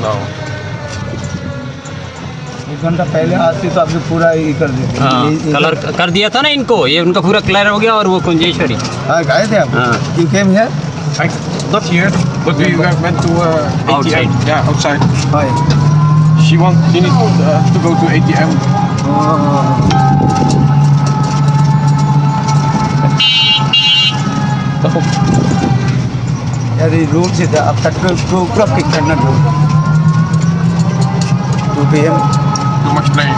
No. एक घंटा पहले आती तो आपने पूरा ये कर देते। हाँ, कलर कर दिया था ना इनको, ये उनका पूरा क्लियर हो गया। और वो कुंजेश्वरी हाँ गए थे आप? हाँ। You came here? Not here, but we went to ATM. Outside. Yeah, outside. Why? She needed to go to ATM. यार ये रूल से था, अब तक 2 o'clock किक करना था। 2 PM. Too much play.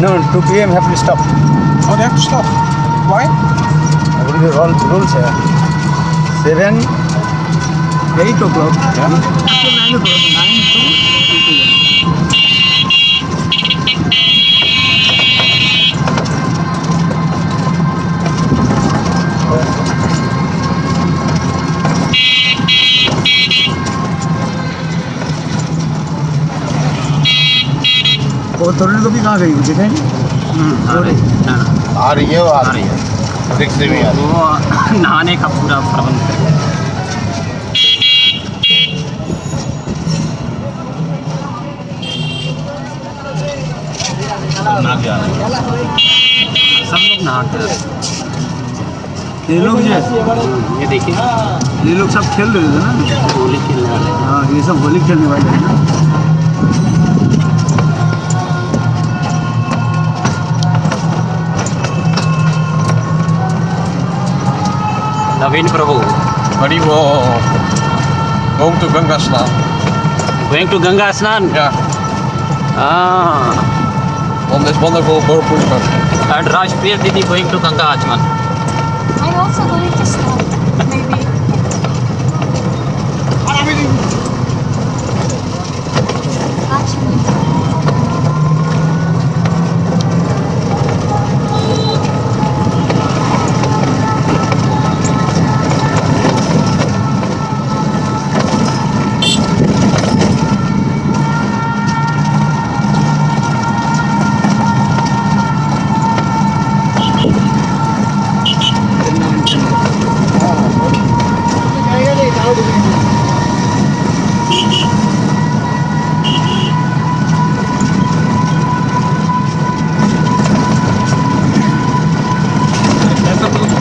No, 2 PM have to stop. Oh, they have to stop. Why? What is the rules है? 7, 8 o'clock. Yeah. 9 to 2 PM. वो तोड़ने को भी कहाँ गई मुझे कहीं? आ रही है, वो आ रही है। रिक्शे में वो नहाने का पूरा प्रबंध कर सब लोग नहाते हैं। ये लोग जो ये देखिए, ये लोग सब खेल रहे थे ना? होली खेलने वाले। हाँ, ये सब होली खेलने वाले हैं ना? Naveen Prabhu But he will go to Ganga Snan. Going to Ganga Snan. Yeah, हाँ, on this wonderful Burpur. And Rajpriya didi going to Ganga आचमन। I'm also going to start, maybe. Actually,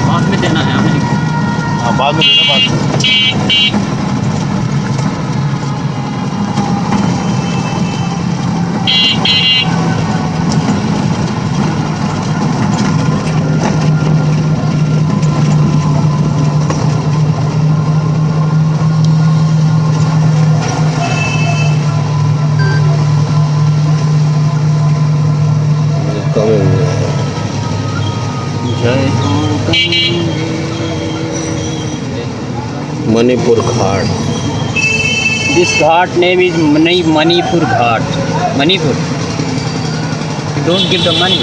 बाद में देना है हमें। हाँ, बाद में देना, बाद में। Manipur ghat. This ghat name is Manipur ghat. Manipur. You don't give the money.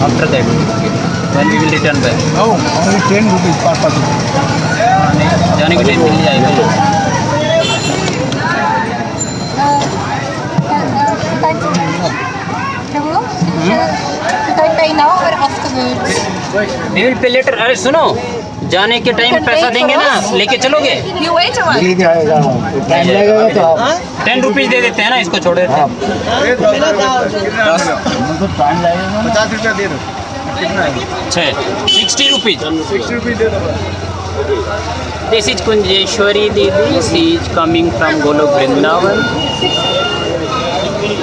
After that, when we will return back. Oh, only 10 rupees per person. जाने के टाइम मिल जाएगा। should I pay now or afterwards? We will pay later. अरे सुनो, जाने के time पैसा देंगे ना, लेके चलोगे। You wait a while. ये जाएगा, टाइम लगेगा तो आप 10 रुपीज दे देते हैं ना, इसको छोड़ देते हैं। मतलब टाइम लगेगा। 50 रुपया दे दो। कितना है? 60 रुपीज। 60 रुपीज दे दो बस। This is Kunjeshwari Didi. She is coming from Golok Vrindavan.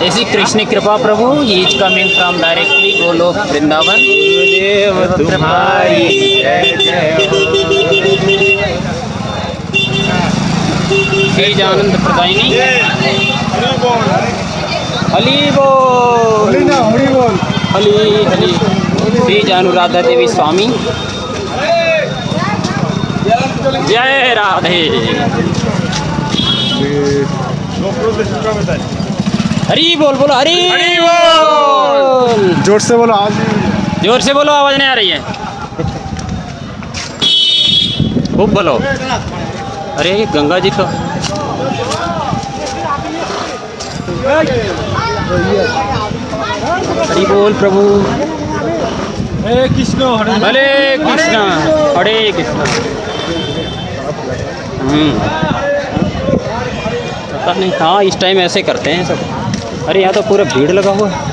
This is Krishna Kripa Prabhu. He is coming from directly Golok Vrindavan. तुम्हारी जय जय हो। He is Anand Pradayini. हली बोल, हरी ना, हरी बोल। हली हली। He is अनुराधा देवी स्वामी। जय राधे। हरी बोल बोलो, हरी बोल। जोर से बोलो आज। जोर से बोलो, आवाज नहीं आ रही है। खूब बोलो। अरे गंगा जी तो हरी बोल प्रभु। हरे कृष्ण हरे हरे कृष्णा हरे कृष्णा। पता नहीं, हाँ इस टाइम ऐसे करते हैं सब। अरे यहाँ तो पूरा भीड़ लगा हुआ है।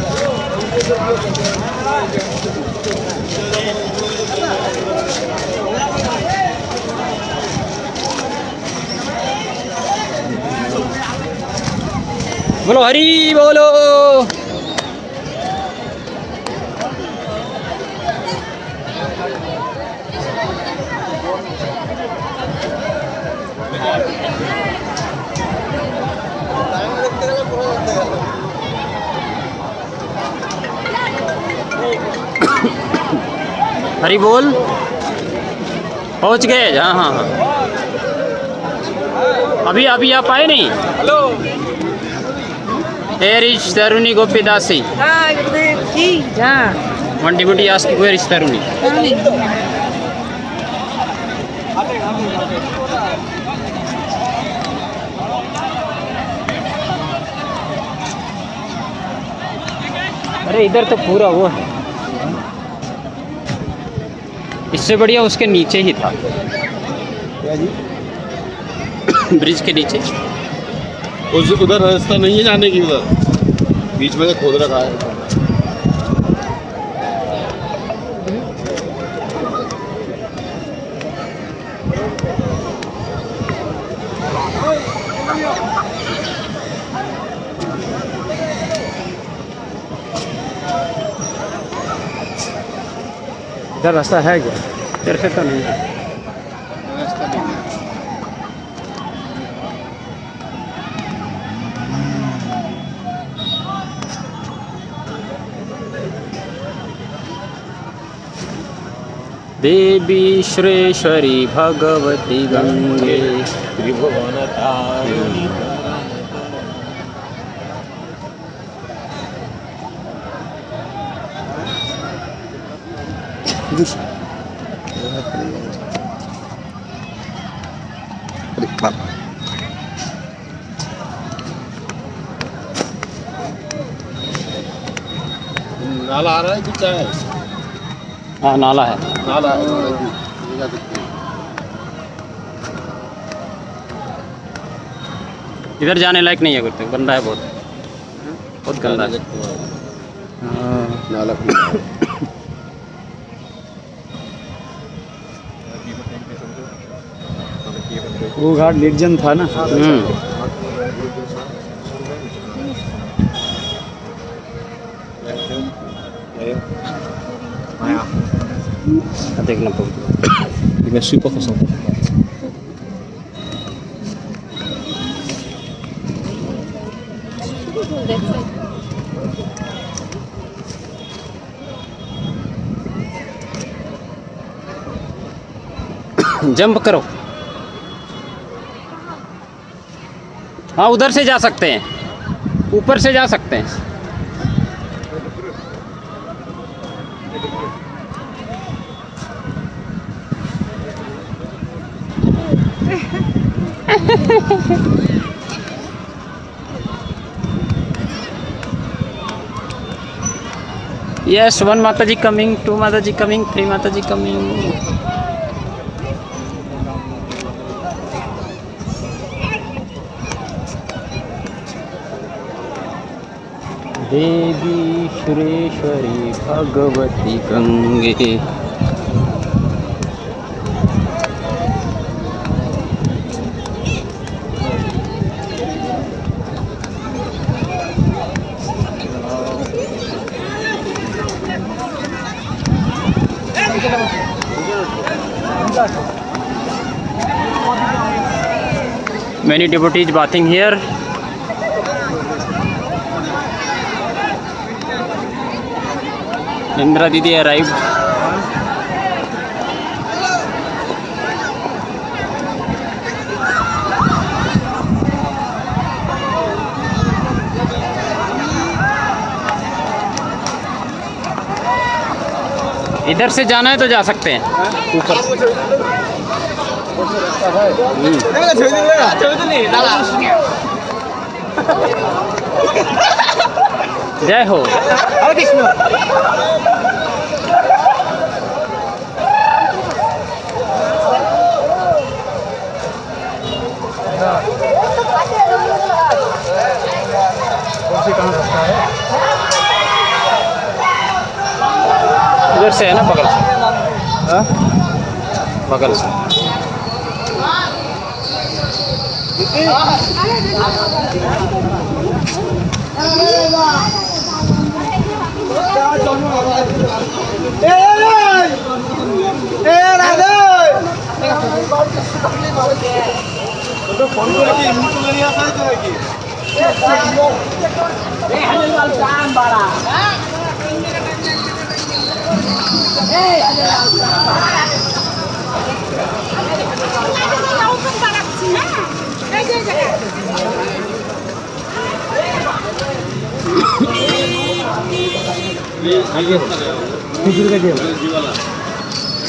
बोलो हरी बोलो। हरी बोल। पहुंच गए? हाँ हाँ हाँ, अभी आप आए नहीं? Hello, Here is Taruni Gopidasi. One devotee asked, where is Taruni? अरे इधर तो पूरा वो है, इससे बढ़िया उसके नीचे ही था। क्या जी? ब्रिज के नीचे। उस उधर रास्ता नहीं है जाने की, उधर बीच में से खोद रखा है। इधर रास्ता है क्या? तेरे से तो नहीं है। देवी श्रेश्वरी भगवती गंगे त्रिभुवन तारिणी। नाला आ रहा है कि क्या है? हाँ नाला है। नाला है। इधर जाने लायक नहीं है, कुछ गंदा है, बहुत बहुत गंदा है। नाला वो घाट निर्जन था ना। देखना पड़ेगा। Il est super concentré. Jump करो। हाँ उधर से जा सकते हैं, ऊपर से जा सकते हैं। Yes, one Mataji coming, two Mataji coming, three Mataji coming. Devi श्रेश्वरी Bhagwati Gange. Many devotees bathing here. Indra Didi arrived. इधर से जाना है तो जा सकते हैं ऊपर। जय हो। Gracias. कौन सी कहाँ रास्ता है? इधर से है ना, बगल से, हाँ? बगल से। फोन করে কি এমনি তুলে নিয়ে আসা হয়েছে নাকি?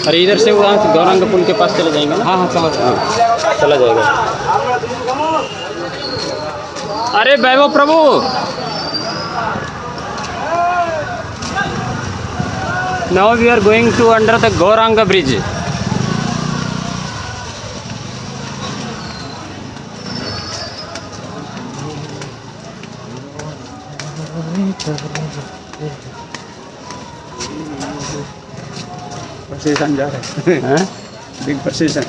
अरे इधर से वहाँ गौरांग पुल के पास चले जाएंगे ना। हाँ हाँ चला जाएगा। अरे Vaibhav Prabhu, now we are going to under the Gaurang bridge. Procession जा रहा है, हैं? Big procession.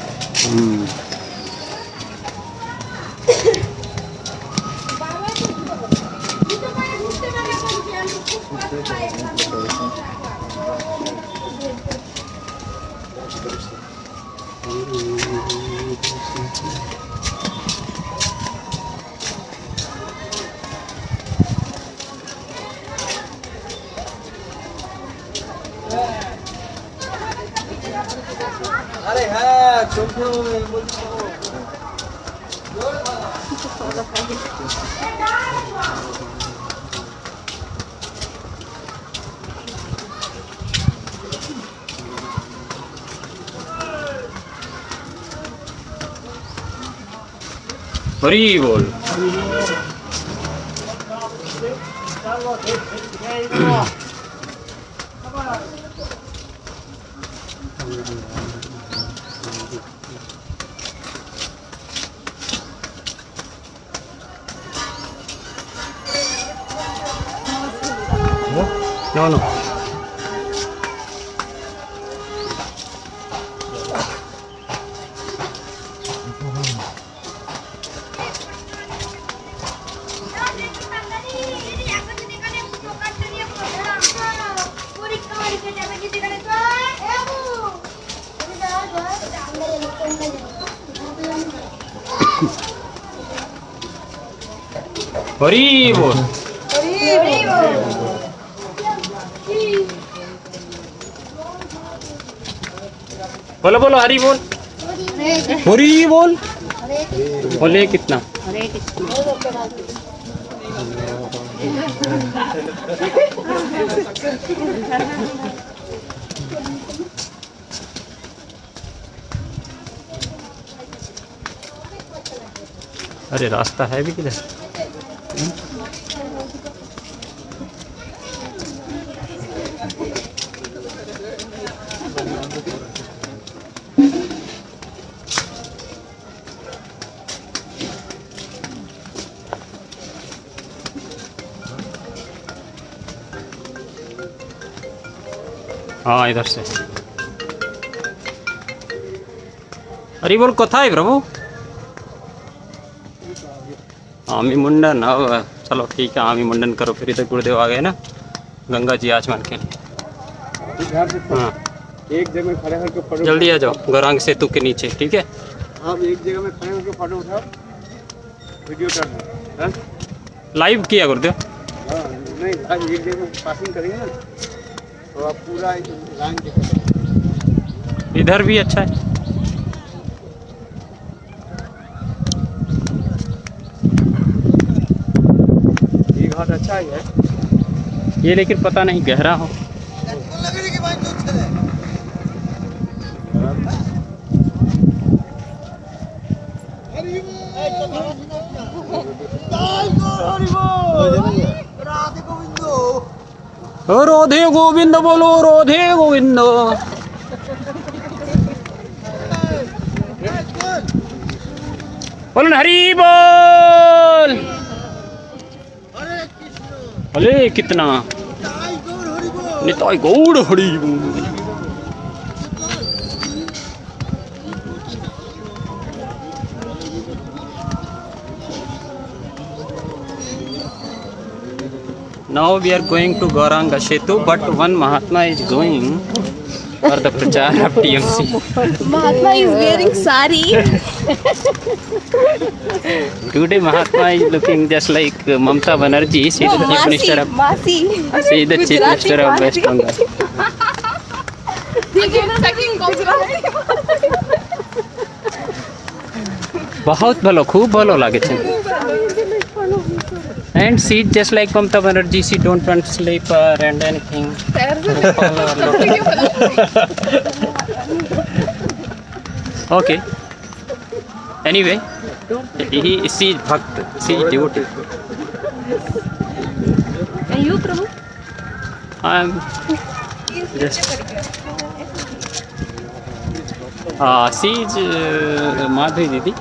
अरे हाँ हरी बोल। No, no. हरी बोल। बोलो बोलो हरी बोल। हरी बोल। बोले कितना? अरे रास्ता है भी किधर? हाँ इधर से। अरे बोल कथा है प्रभु? आमी मुंडन। अब चलो ठीक है, आमी मुंडन करो, फिर इधर गुरुदेव आ गए ना गंगा जी आचमन के। हाँ एक जगह खड़े होकर फोटो, जल्दी आ जाओ गौरांग सेतु के नीचे, ठीक है? आप एक जगह में खड़े होकर फोटो उठाओ, वीडियो करना है। लाइव किया गुरुदेव। हाँ नहीं, आज एक जगह पासिंग करेंगे ना तो आप पूरा लाइन दिखाओ। इधर भी अच्छा है। ये घाट अच्छा ही है ये, लेकिन पता नहीं गहरा हो। राधे गोविंद बोलो, राधे गोविंद। बोलो हरी बोल। अरे कितना निताई गौड़ हरी बोल। Now we are going to Gauranga Setu, but one Mahatma is going for the prachar of TMC. Mahatma is wearing sari. Today Mahatma is looking just like Mamata Banerjee. She is the chief minister of Masi. she is the chief minister of West Bengal. बहुत भलो खूब भलो लागे छे. And she is just like Mamata Banerjee. She don't want sleeper and anything. Okay. Anyway, she is bhakt. She is devotee. And you, Prabhu? I am just. She is Madhuri Didi.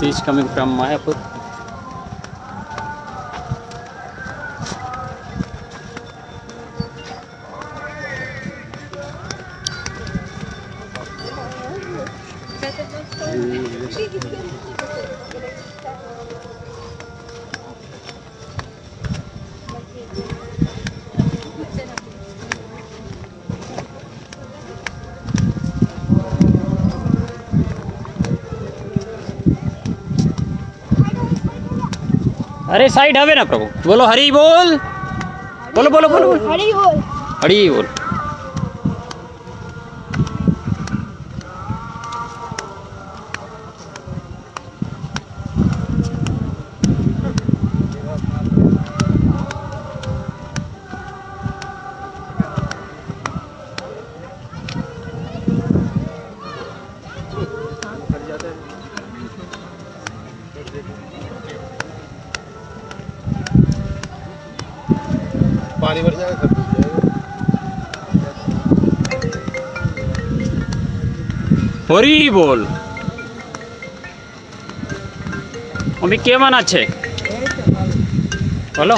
She is coming from Mayapur. अरे side हवे ना प्रभु बोलो हरी बोल बोलो बोलो बोलो हरी बोल. हरी बोल. पानी भर जाएगा सब डूब जाएगा। हरी बोल. अभी क्या माना छे बोलो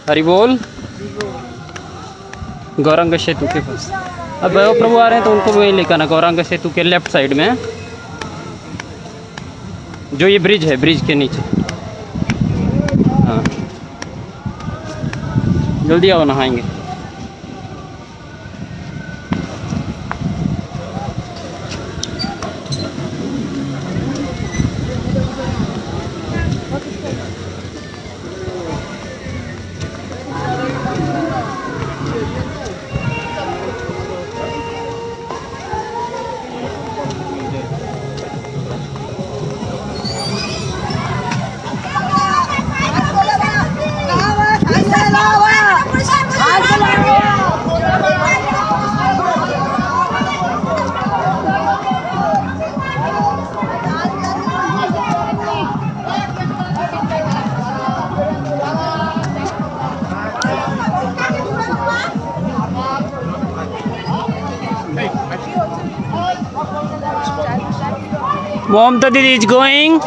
हरी बोल. गौरंग सेतु के पास अब वो प्रभु आ रहे हैं तो उनको भी वही लेकर आना. गौरंग सेतु के लेफ्ट साइड में जो ये ब्रिज है ब्रिज के नीचे. हाँ जल्दी आओ नहाएंगे. Mamata Didi is going.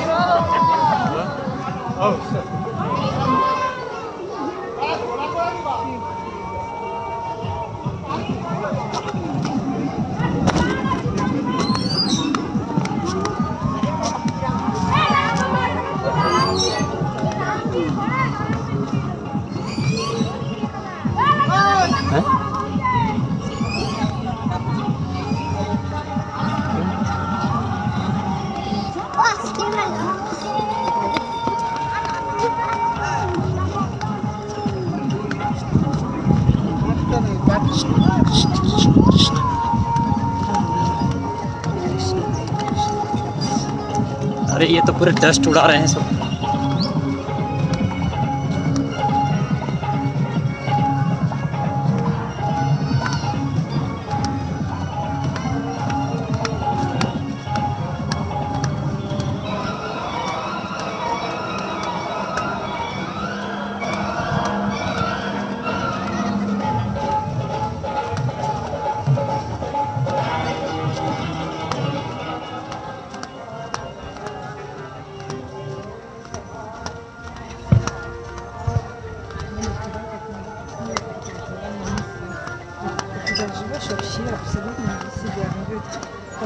अरे ये तो पूरे डस्ट उड़ा रहे हैं सब.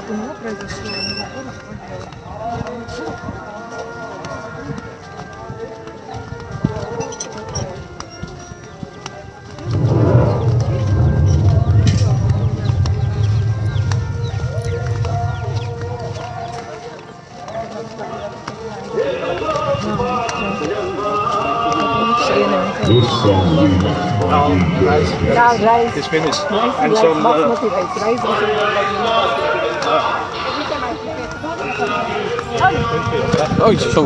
This song rice. It's finished. Rice And like some basmati rice. Rice Oh, so.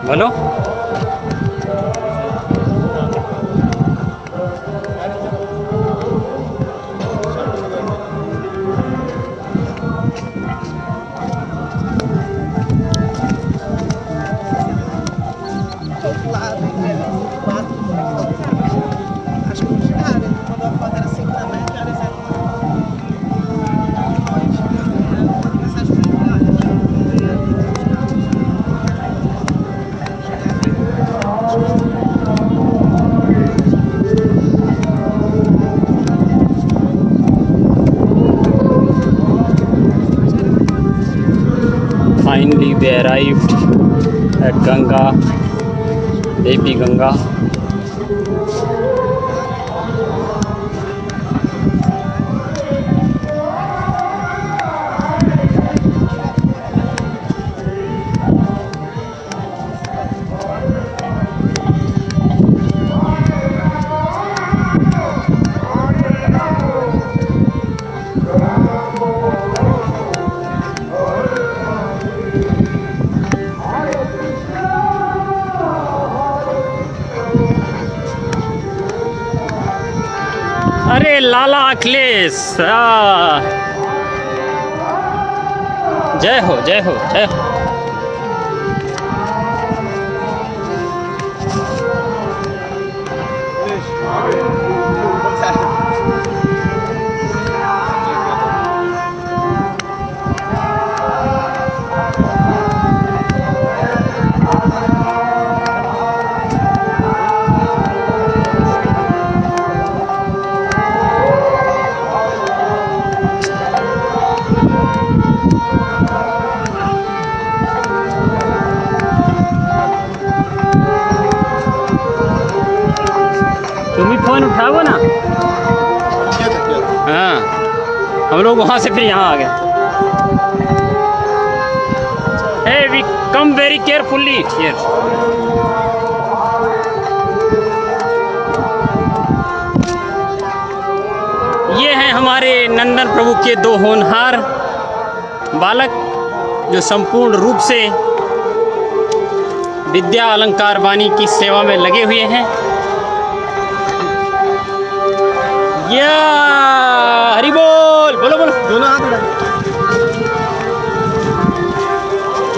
बोलो Acho que os caras, quando eu fazer assim também, quero dizer Finally, we arrived at Ganga, Devi Ganga. अरे लाला अखिलेश जय हो जय हो जय हो। तुम ही phone उठाओ ना। हाँ हम लोग वहाँ से फिर यहाँ आ गए। Hey, we come very carefully here. ये हैं हमारे नंदन प्रभु के दो होनहार बालक जो संपूर्ण रूप से विद्या अलंकार वाणी की सेवा में लगे हुए हैं। या हरि बोल, बोलो बोलो, दोनों हाथ उठाए।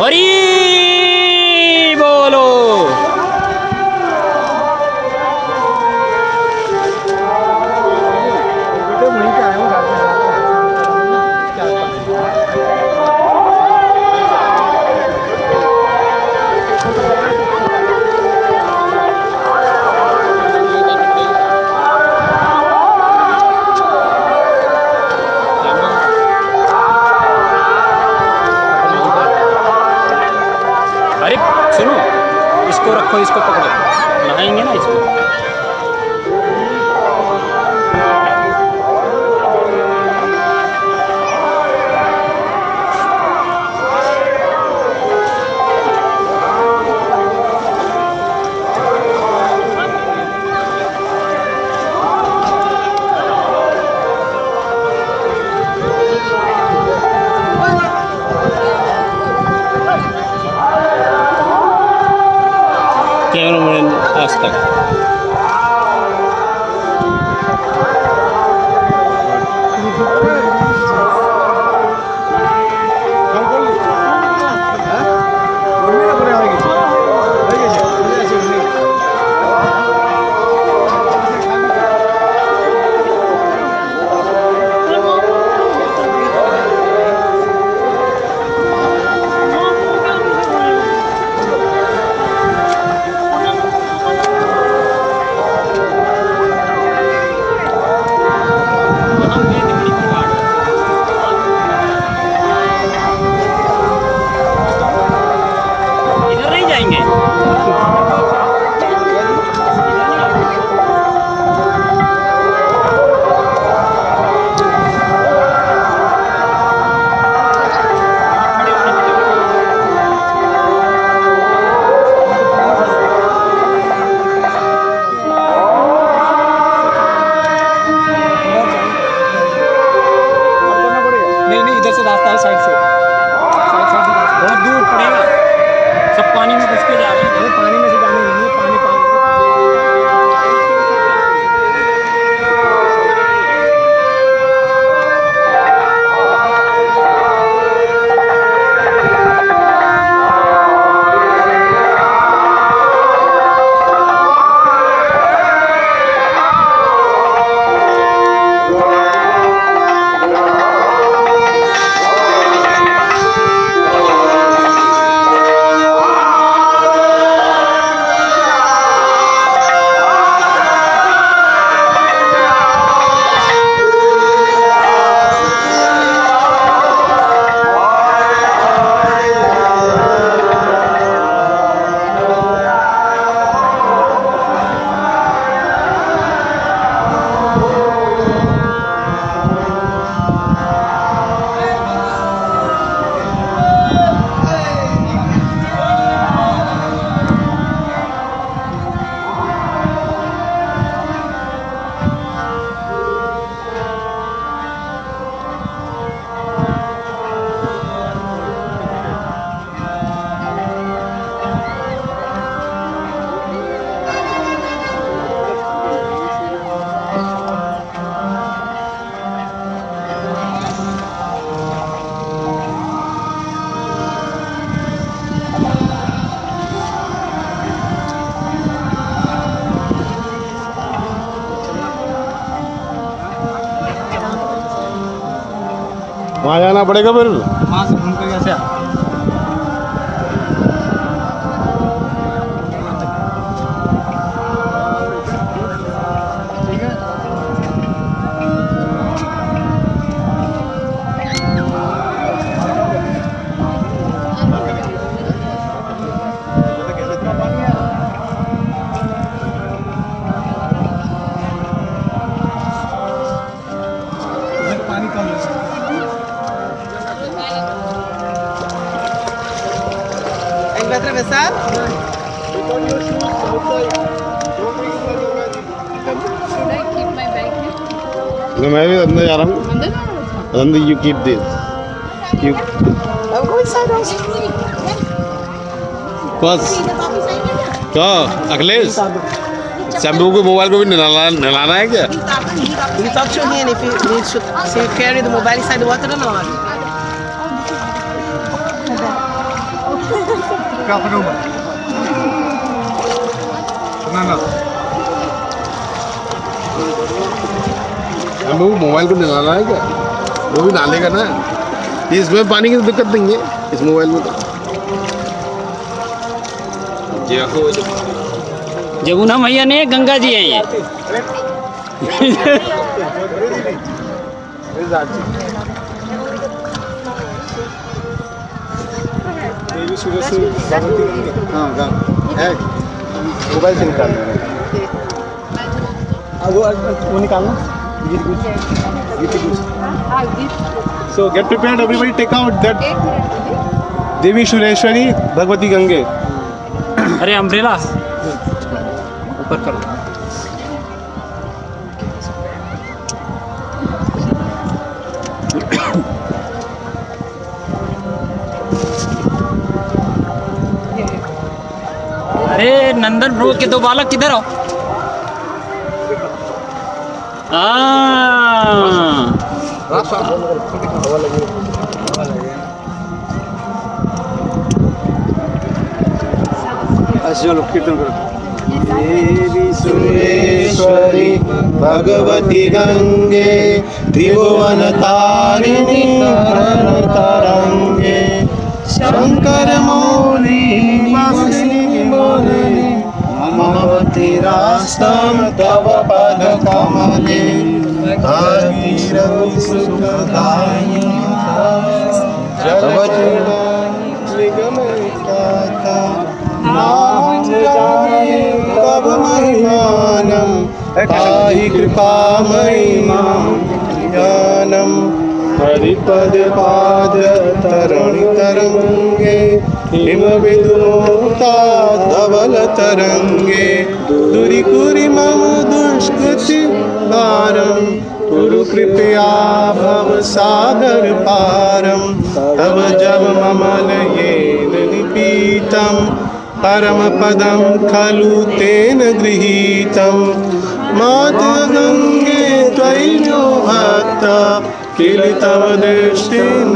हरि बोलो। बेटे वहीं पे आए हूँ इसको रखो, इसको पकड़ो, नहाएंगे ना इसको। कैमरामैन आज तक। इधर नहीं जाएंगे। नहीं, इधर से रास्ता है, साइड से बहुत दूर पड़ेगा, सब पानी में घुस के जा रहे हैं। पानी में से जाने नहीं, पानी वहाँ जाना पड़ेगा फिर। वहाँ से घूम कर कैसे पानी कम है। Encuentra besar? Should I keep my bag here? No, मैं भी अंदर जा रहा हूँ। Under the अंदर you keep this. You I'll go inside also. बस क्या अखिलेश शंभू को मोबाइल को भी नहलाना है क्या? You talk to him if he needs to see carry the mobile inside the water or not. क्या करूँगा? ना शंभू को मोबाइल को नहलाना है क्या? वो भी नहालेगा ना। इसमें पानी की दिक्कत नहीं है इस मोबाइल में तो। जमुना मैया नहीं है, गंगा जी हैं ये। देवी सुरेश हाँ है मोबाइल से निकालना है वो निकालना So get prepared, everybody. Take out that Devi Sureshwari Bhagwati Gange. अरे अम्ब्रेला ऊपर करो। अरे नंदन ब्रो के दो बालक किधर हो? चलो कीर्तन करो। देवी सुरेश्वरी भगवती गंगे त्रिभुवन तारिणी तरंगे शंकर मौली वासिनी मोरली ममवती राष्ट्रम तव पद कमले भागीरथी सुखदायिनी जब नाम जाने तब महिमानं ताहि कृपामयी मां ज्ञानं हरिपद पाद तरणि तरंगे हिमविदुता धवल तरंगे दूरीकुरी मम दुष्कृति भारं कुरु कृपया भव सागर पारं तव जब ममल येन निपीतं परमपदं खलु तेन गृहीतं मातु गंगे त्वयि नो भक्ता किल तव दृष्टिनयमशक्तः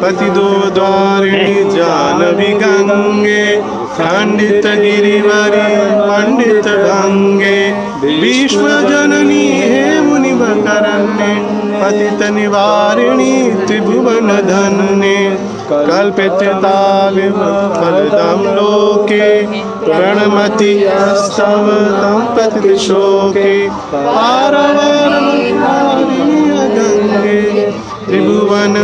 पतितो द्वारिणि जानवी गंगे खंडित गिरिवरी पंडित गंगे विश्वजननी हे मुनिवरण्ये पतित निवारिणी त्रिभुवन धन्ये कल्पित तालिम फलदम लोके प्रणमति स्तव तं पतित शोके पारवारमकारिणी गंगे त्रिभुवन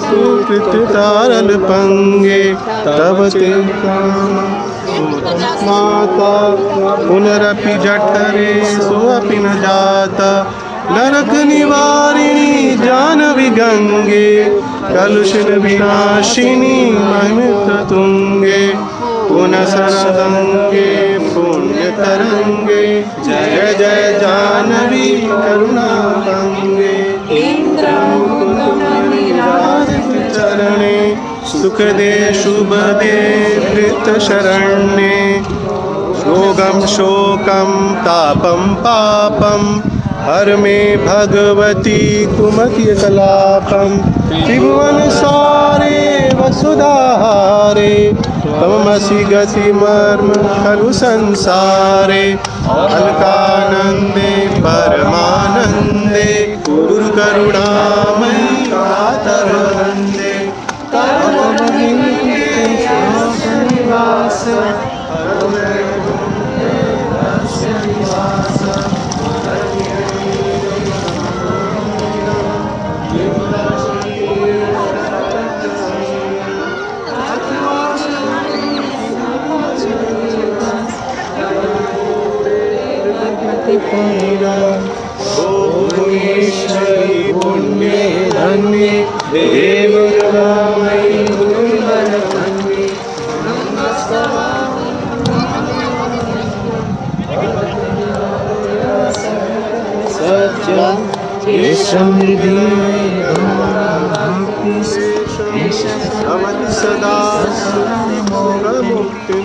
सुकृत तारल पंगे तव ते माता पुनरपि जठरे सोऽपि न जाता नरक निवारिणी जानवी गंगे कलुषित विनाशिनी महिमित तुंगे पुनः सरदंगे पुण्य तरंगे जय जय जानवी करुणा गंगे चरणे सुख दे शुभ दे वृत शरण्ये रोगम शोकम तापम पापम हर में भगवती कुमति कलापम त्रिभुवन सारे वसुधाहारे तमसि गति मर्म खलु संसारे अलकानंदे परमानंदे गुरु करुणामयी कातर वंदे भुवनेश्वरी पुण्ये धन्ये देवरामयी गुरुवर धन्ये सत्यं समृद्धि भवति सदा मुक्ति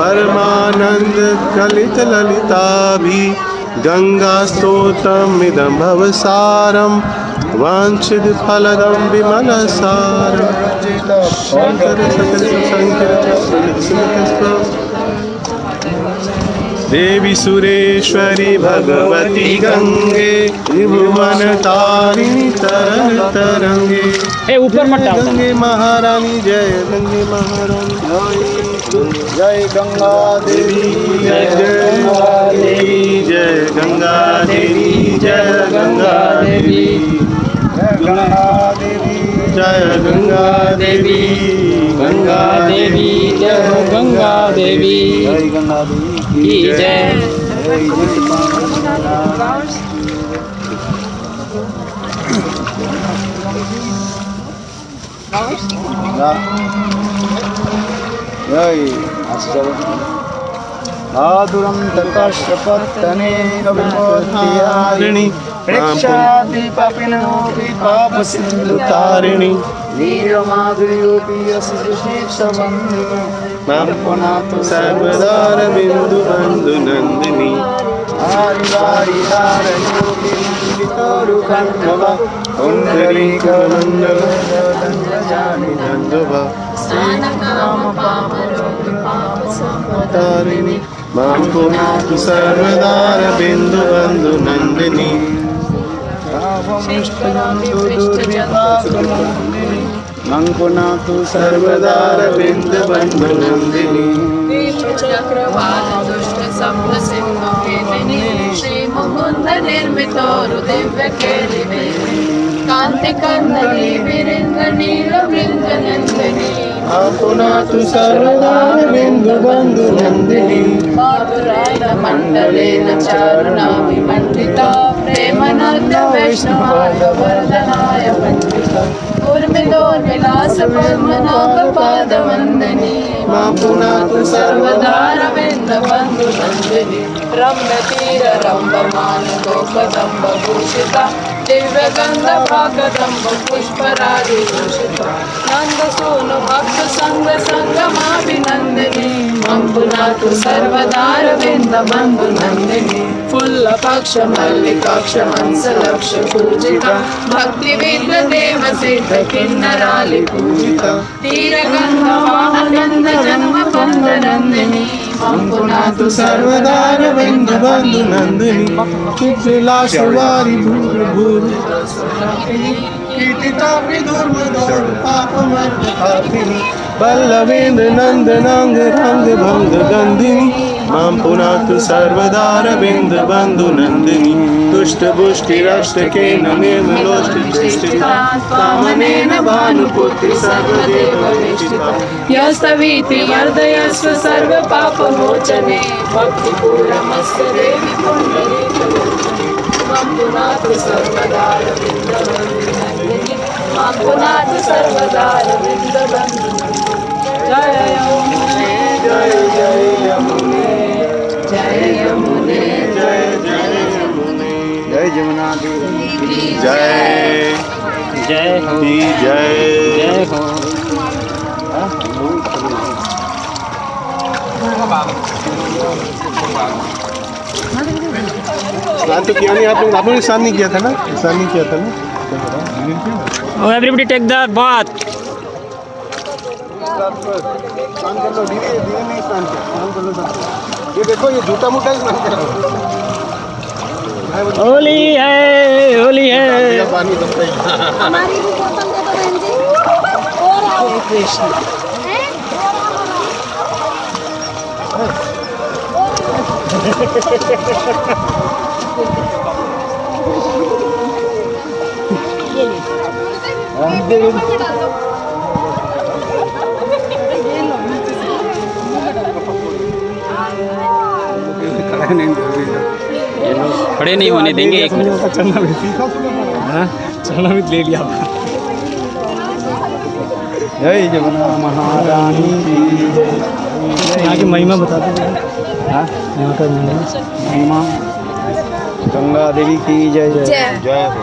परमानंद कलित ललिताभि गंगा स्तोत्रमिदं भवसारं वांछित फलदं विमल सारं देवी सुरेश्वरी भगवती गंगे त्रिभुवन तारिणी तरंगे ए ऊपर मत डाल। गंगे महारानी जय गंगे महारानी जय गंगा देवी जय गंगा देवी जय गंगा देवी जय गंगा देवी गंगा देवी जय गंगा देवी गंगा देवी जय हो गंगा देवी जय गंगा देवी की जय। जय माधुरम तकश्यपत्तने कविमोहियारिणी प्रेक्षादि पापिनो पाप सिंधु तारिणी नीरमाधुर्योऽपि यशस्वीक्षवन्दिनी मां पुनातु सर्वदार बिंदु बंधु नंदिनी आरिवारिदारयोगी वितोरुकन्नव पुंडरीकमण्डल जानि नंदवा तारिणी मां पुनातु सर्वदार बिंदु बंधु नंदिनी मंकुनातु सर्वदार बिंदु बंधु नंदिनी श्री मुकुंद निर्मितोरु दिव्य केलिवे कांति कंदनी विरिंद्र नील वृंद नंदिनी पुनातु सर्वदार बिंदु बंधु नंदिनी माधुरायण मंडलेन चारुणा विमंडिता प्रेमनंद वैष्णवाय वर्धनाय वंदिता उर्मिलोर्मिलास पद्मनाभ पाद वंदनी मां पुनातु सर्वदार विंद बंधु नंदिनी रम्य तीर रंभमान गोपदंब भूषिता दिव्य गंध भागदंब पुष्परादि भूषिता नंद सोनु भक्त संग संगमाभिनंदिनी मम पुनातु सर्वदार विंद बंधु नंदिनी फुल्ल पक्ष मल्लिकाक्ष हंस लक्ष पूजिता भक्ति विद्य देव सिद्ध किन्नरालि पूजिता तीर गंध वाहनंद जन्म बंध नंदिनी मम पुनातु सर्वदार बिंदु बंधु नंदिनी चित्लाशवारी भूर भूर कीर्तिता विदुर्मदोर पापमर्पिनी बल्लवेंद्र नंदनांग रंग भंग गंधिनी मां पुनातु सर्वदार बिंदु बंधु नंदिनी दुष्ट पुष्टि राष्ट्र के निर्मलोष्टिता कामनेन भानुपुत्री सर्वदेव वेष्टिता यस्तवीति वर्धयस्व सर्व पाप मोचने भक्ति पूर्णमस्य देवी पुण्डरीकलोचने मम पुनातु सर्वदार विंद बंधु नंदिनी मम पुनातु सर्वदार विंद बंधु जय यमुने जय जय यमुने जय यमुने जय जय यमुने जय जमुना देवी जय जय हो की जय जय हो। स्नान तो किया नहीं आप लोग ने स्नान नहीं किया था ना स्नान नहीं किया था ना Oh, everybody take the bath. स्नान कर लो धीरे धीरे नहीं स्नान कर लो ये देखो ये झूठा मूठा ही स्नान कर रहा होली है होली है। पानी जमता ही हमारी भी बोतल दे दो बहन जी और आओ कृष्ण खड़े नहीं होने देंगे एक मिनट। चलना भी सीखा चलना भी ले लिया जय जमुना महारानी की यहाँ की महिमा बता दीजिए हाँ? यहाँ का महिमा गंगा देवी की जय जय जय हो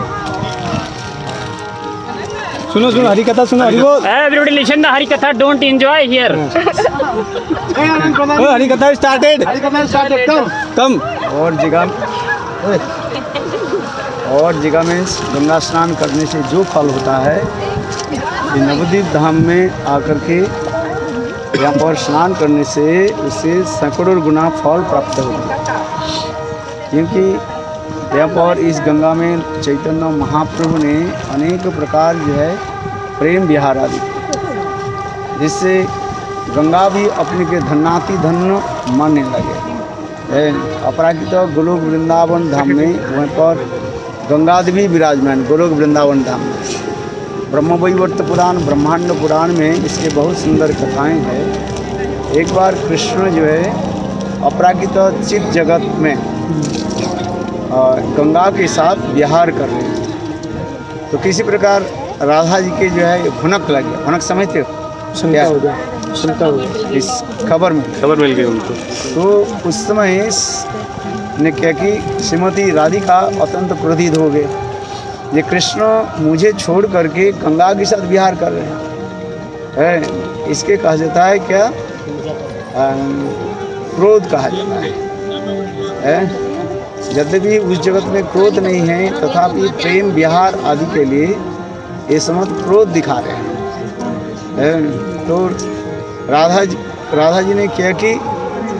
सुनो सुनो हरी कथा सुनो हरी बोल Everybody listen the Hari Katha. Don't enjoy here. हरी कथा स्टार्टेड कम और जगह में गंगा स्नान करने से जो फल होता है ये नवद्वीप धाम में आकर के यहाँ पर स्नान करने से उसे सैकड़ों गुना फल प्राप्त होता है क्योंकि यहाँ पर इस गंगा में चैतन्य महाप्रभु ने अनेक प्रकार जो है प्रेम विहार आदि, जिससे गंगा भी अपने के धन्नाति धन्य मानने लगे। अपराजित गोलोक वृंदावन धाम में वहाँ पर गंगा देवी विराजमान गोलोक वृंदावन धाम में। ब्रह्मवैवर्त पुराण ब्रह्मांड पुराण में इसके बहुत सुंदर कथाएं हैं। एक बार कृष्ण जो है अपराजित चित जगत में गंगा के साथ विहार कर रहे हैं, तो किसी प्रकार राधा जी के जो है भुनक लग गया। भुनक समझते हो? क्षमता हो गया, क्षमता हो गया। इस खबर मिल गई उनको। तो उस समय ने क्या कि श्रीमती राधिका अत्यंत क्रोधित हो गए, ये कृष्ण मुझे छोड़ करके गंगा के साथ विहार कर रहे हैं। इसके कहा जाता है क्या, क्रोध कहा जाता है। यद्यपि उस जगत में क्रोध नहीं है, तथापि प्रेम विहार आदि के लिए ये समझ क्रोध दिखा रहे हैं। तो राधा जी ने क्या कि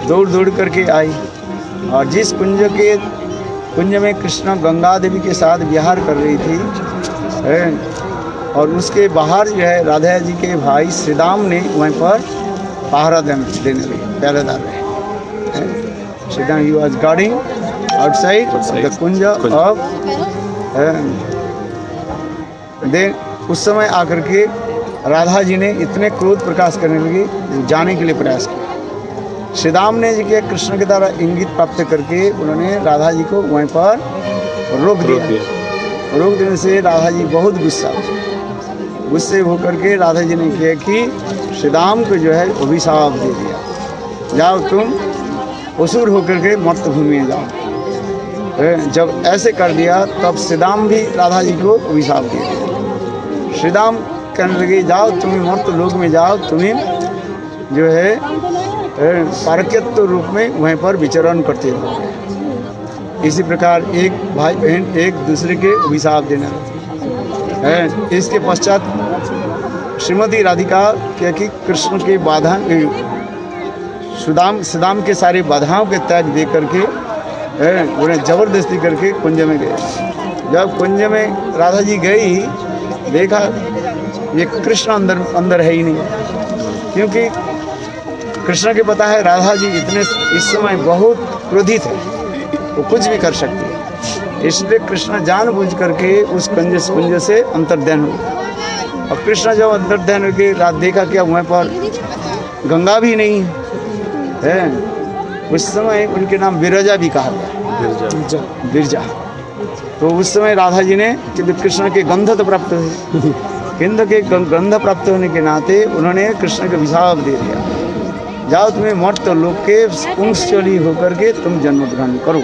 दौड़ दौड़ करके आई, और जिस कुंज में कृष्ण गंगा देवी के साथ विहार कर रही थी, और उसके बाहर जो है राधा जी के भाई श्रीदाम ने वहीं पर पहरा देने लगे, पहरेदार रहे। Shridam he was guarding outside the kunj of. Then उस समय आकर के राधा जी ने इतने क्रोध प्रकाश करने लगे, जाने के लिए प्रयास किया। श्रीदाम ने जी के कृष्ण के द्वारा इंगित प्राप्त करके उन्होंने राधा जी को वहीं पर रोक दिया। रोक देने से राधा जी बहुत गुस्से होकर के राधा जी ने किया कि श्रीदाम को जो है अभिशाप दे दिया, जाओ तुम असुर होकर के मर्त भूमि में जाओ। जब ऐसे कर दिया तब श्रीदाम भी राधा जी को अभिशाप दे दिया। श्रीदाम कहने लगे, जाओ तुम्हें मर्त लोक में जाओ, तुम्हें जो है पारक्यत्व रूप में वहीं पर विचरण करते रहो। इसी प्रकार एक भाई बहन एक दूसरे के अभिशाप देना है। इसके पश्चात श्रीमती राधिका क्या कि कृष्ण के बाधा सुदाम के सारे बाधाओं के त्याग दे करके उन्हें जबरदस्ती करके कुंज में गए। जब कुंज में राधा जी गई, देखा ये कृष्ण अंदर है ही नहीं, क्योंकि कृष्ण के पता है राधा जी इतने इस समय बहुत क्रोधित है, वो कुछ भी कर सकती है। इसलिए कृष्ण जानबूझ करके उस कुंज से अंतर्ध्यान हो गए। और कृष्ण जब अंतर्ध्यान हो गए, रात देखा क्या वहाँ पर गंगा भी नहीं है। उस समय उनके नाम विरजा भी कहा गया, विरजा। तो उस समय राधा जी ने क्योंकि कृष्ण के गंध तो प्राप्त हुए, किंतु के गंध प्राप्त होने के नाते उन्होंने कृष्ण को अभिशाप दे दिया, जाओ तुम्हें मर्त लोक के पुंसचली होकर के तुम जन्म ग्रहण करो।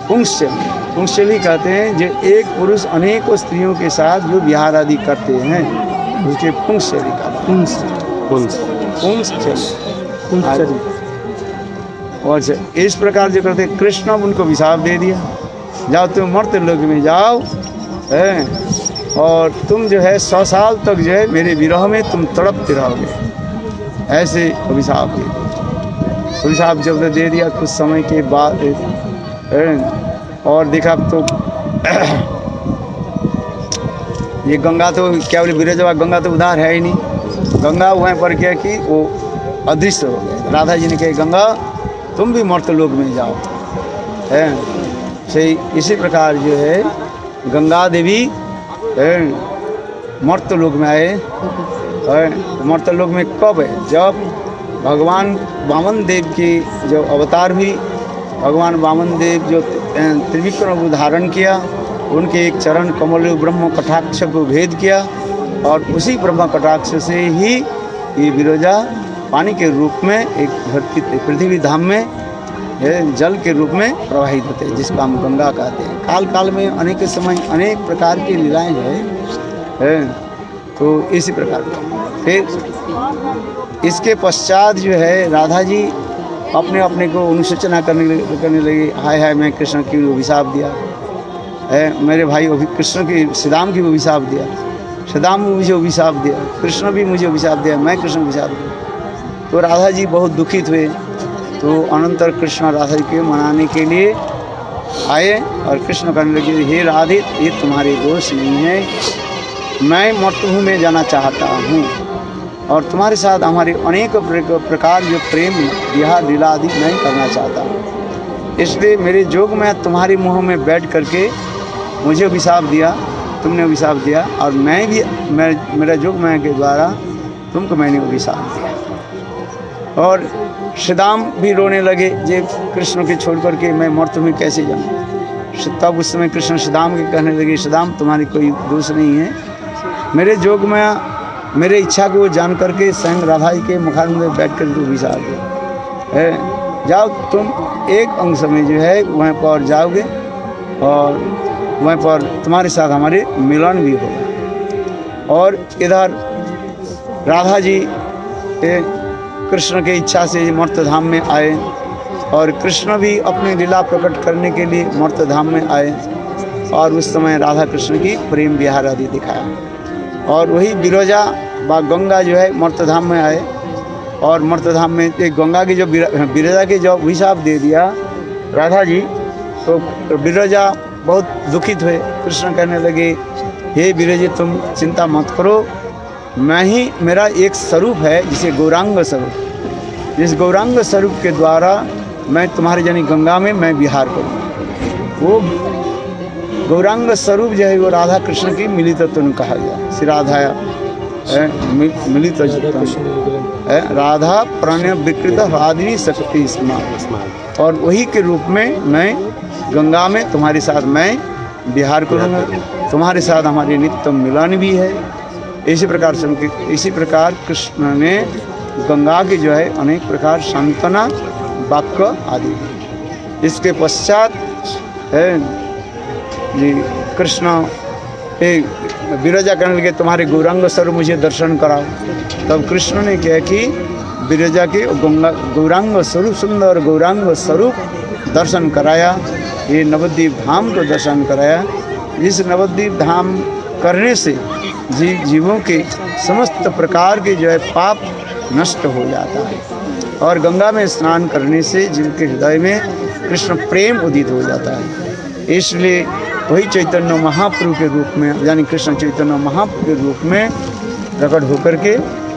पुंसचली कहते हैं जो एक पुरुष अनेकों स्त्रियों के साथ जो विहार आदि करते हैं उसके पुंसचली का पुंसचली। और इस प्रकार जो करते कृष्ण उनको अभिशाप दे दिया, जाओ तुम मर्त लोक में जाओ और तुम जो है 100 साल तक जो है मेरे विरह में तुम तड़पते रहोगे। ऐसे अभिशाप दे दिया। अभिशाप जब दे दिया कुछ समय के बाद और देखा तो ये गंगा तो क्या बोले विरजवा गंगा तो उधार है ही नहीं। गंगा वहाँ पर क्या कि वो अदृश्य हो गए। राधा जी ने कहा गंगा तुम भी मर्त लोक में जाओ। सही इसी प्रकार जो है गंगा देवी मर्त लोक में आए। मर्त लोक में कब है? जब भगवान वामन देव की जो अवतार हुई, भगवान वामन देव जो त्रिविक्रम को धारण किया, उनके एक चरण कमल ब्रह्म कटाक्ष को भेद किया और उसी ब्रह्म कटाक्ष से ही ये विरजा पानी के रूप में एक धरती पृथ्वी धाम में जल के रूप में प्रवाहित होते हैं, जिसको हम गंगा कहते हैं। काल काल में अनेक समय अनेक प्रकार की लीलाएं हैं। तो इसी प्रकार फिर इसके पश्चात जो है राधा जी अपने अपने को अनुशोचना करने लगी। हाय हाय मैं कृष्ण की अभिशाप दिया है, मेरे भाई कृष्ण की श्रीदाम की अभिशाप दिया, श्रीदाम ने मुझे अभिशाप दिया, कृष्ण भी मुझे अभिशाप दिया, मैं कृष्ण को अभिशाप दिया। तो राधा जी बहुत दुखित हुए। तो अनंतर कृष्ण राधा जी के मनाने के लिए आए और कृष्ण कहने लगे हे राधे ये तुम्हारे दोष नहीं है, मैं मृत्यु में जाना चाहता हूँ और तुम्हारे साथ हमारे अनेक प्रकार जो प्रेम विहार लीला आदि नहीं करना चाहता हूँ। इसलिए मेरे जोग में तुम्हारे मुँह में बैठ करके मुझे अभिशाप दिया, तुमने अभिशाप दिया और मेरा जोग में के द्वारा तुमको मैंने अभिशाप दिया। और श्रीदाम भी रोने लगे, जे कृष्ण के छोड़ करके मैं मृत्यु में कैसे जाऊँ। तब उस समय कृष्ण श्रीदाम के कहने लगे, श्रीदाम तुम्हारी कोई दोष नहीं है, मेरे जोग में मेरे इच्छा को जान करके स्वयं राधा जी के मुखारविंद में बैठ कर अभिशाप दिया। जाओ तुम एक अंश में जो है वहाँ पर जाओगे और वहाँ पर तुम्हारे साथ हमारे मिलन भी होगा। और इधर राधा जी कृष्ण के इच्छा से मर्त्य धाम में आए और कृष्ण भी अपनी लीला प्रकट करने के लिए मर्त्य धाम में आए और उस समय राधा कृष्ण की प्रेम विहार आदि दिखाया। और वही बिरोजा व गंगा जो है मर्त्य धाम में आए और मर्त्य धाम में एक गंगा की जो बिरोजा के जो अभिशाप दे दिया राधा जी, तो बिरोजा बहुत दुखित हुए। कृष्ण कहने लगे, हे बिरोजी तुम चिंता मत करो, मैं ही मेरा एक स्वरूप है जिसे गौरांग स्वरूप, जिस गौरांग स्वरूप के द्वारा मैं तुम्हारे जानी गंगा में मैं विहार करूँ। वो गौरांग स्वरूप जो है वो राधा कृष्ण की मिलित तनु कहा गया। श्री राधा मिलित राधा प्रणय विकृत राधवी शक्ति स्मार, और वही के रूप में मैं गंगा में तुम्हारे साथ मैं विहार करूँगा, तुम्हारे साथ हमारी नित्य मिलन भी है। इसी प्रकार कृष्ण ने गंगा की जो है अनेक प्रकार सांत्वना वाक्य आदि। इसके पश्चात कृष्ण विरजा करने लगे, तुम्हारे गौरांग स्वरूप मुझे दर्शन कराओ। तब कृष्ण ने कहा कि विरजा के गौरांग स्वरूप, सुंदर गौरांग स्वरूप दर्शन कराया। ये नवद्वीप धाम को दर्शन कराया, जिस नवद्वीप धाम करने से जीवों के समस्त प्रकार के जो है पाप नष्ट हो जाता है और गंगा में स्नान करने से जीव के हृदय में कृष्ण प्रेम उदित हो जाता है। इसलिए वही चैतन्य महाप्रभु के रूप में यानी कृष्ण चैतन्य महाप्रभु के रूप में प्रकट होकर के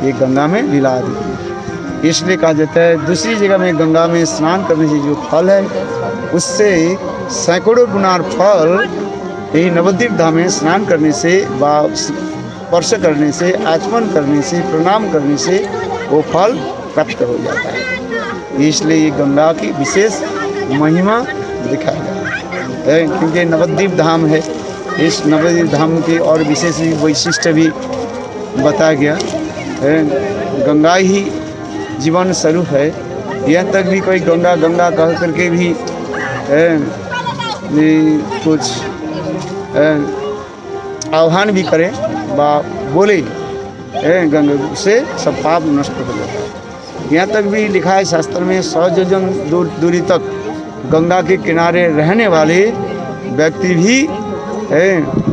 ये गंगा में लीला दी। इसलिए कहा जाता है दूसरी जगह में गंगा में स्नान करने से जो फल है उससे सैकड़ों गुना फल यही नवद्वीप धाम में स्नान करने से व स्पर्श करने से, आचमन करने से, प्रणाम करने से वो फल प्राप्त हो जाता है। इसलिए ये गंगा की विशेष महिमा दिखाया गया है, क्योंकि नवद्वीप धाम है। इस नवद्वीप धाम की और विशेष वैशिष्ट्य भी बताया गया है। गंगा ही जीवन स्वरूप है। यहाँ तक भी कोई गंगा गंगा कह करके भी कुछ आह्वान भी करे व बोले गंगा से सब पाप नष्ट हो जाता है। यहाँ तक भी लिखा है शास्त्र में 100 योजन दूरी तक गंगा के किनारे रहने वाले व्यक्ति भी